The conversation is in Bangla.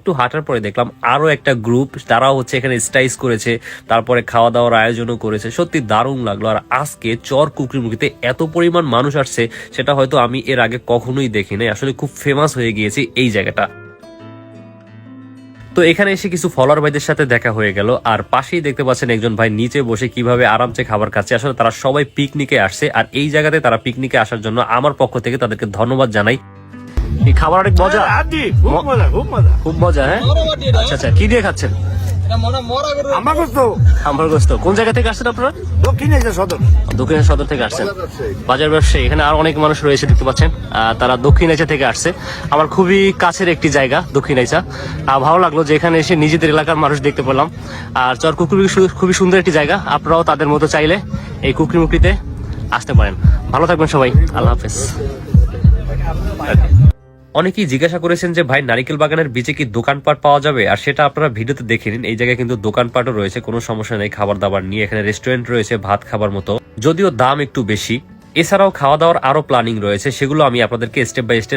একটু হাঁটার পরে দেখলাম আরো একটা গ্রুপ, তারাও হচ্ছে এখানে স্টাইজ করেছে, তারপরে খাওয়া দাওয়ার আয়োজনও করেছে। সত্যি দারুণ লাগলো। আর আজকে চর কুকরিমুখীতে এত পরিমাণ মানুষ আসছে সেটা হয়তো আমি এর আগে কখনোই দেখি নাই। আসলে খুব ফেমাস হয়ে গিয়েছে এই জায়গাটা। তো এখানে এসে কিছু ফলোয়ার ভাইদের সাথে দেখা হয়ে গেল। আর পাশেই দেখতে পাচ্ছেন একজন ভাই নিচে বসে কিভাবে আরামসে খাবার খাচ্ছে। আসলে তারা সবাই পিকনিকে আসছে, আর এই জায়গাতে তারা পিকনিকে আসার জন্য আমার পক্ষ থেকে তাদেরকে ধন্যবাদ জানাই। এই খাবার অনেক মজা, খুব মজা। হ্যাঁ, আচ্ছা আচ্ছা, কি দিয়ে খাচ্ছেন? আমার গোস্ত। কোন জায়গা থেকে আসছেন আপনারা? দক্ষিণ সদর থেকে আসছেন। বাজার ব্যবসায়ী এখানে আর অনেক মানুষ রয়েছে দেখতে পাচ্ছেন, তারা দক্ষিণ আইচা থেকে আসছে। আমার খুবই কাছের একটি জায়গা দক্ষিণ আইচা। ভালো লাগলো যে এখানে এসে নিজেদের এলাকার মানুষ দেখতে পেলাম। আর চর কুকরি খুবই সুন্দর একটি জায়গা। আপনারাও তাদের মতো চাইলে এই কুকরিমুখীতে আসতে পারেন। ভালো থাকবেন সবাই, আল্লাহ হাফেজ। অনেকেই জিজ্ঞাসা করেছেন যে ভাই নারিকেল বাগানের বিচে কি দোকানপাট পাওয়া যাবে, আর সেটা আপনারা ভিডিওতে দেখে নিন। এই জায়গায় কিন্তু দোকানপাটও রয়েছে, কোনো সমস্যা নেই খাবার দাবার নিয়ে। এখানে রেস্টুরেন্ট রয়েছে ভাত খাবার মতো, যদিও দাম একটু বেশি। এছাড়াও খাওয়া দাওয়ার আরো প্ল্যানিং রয়েছে, সেগুলো আমি আপনাদেরকে স্টেপ বাই স্টেপ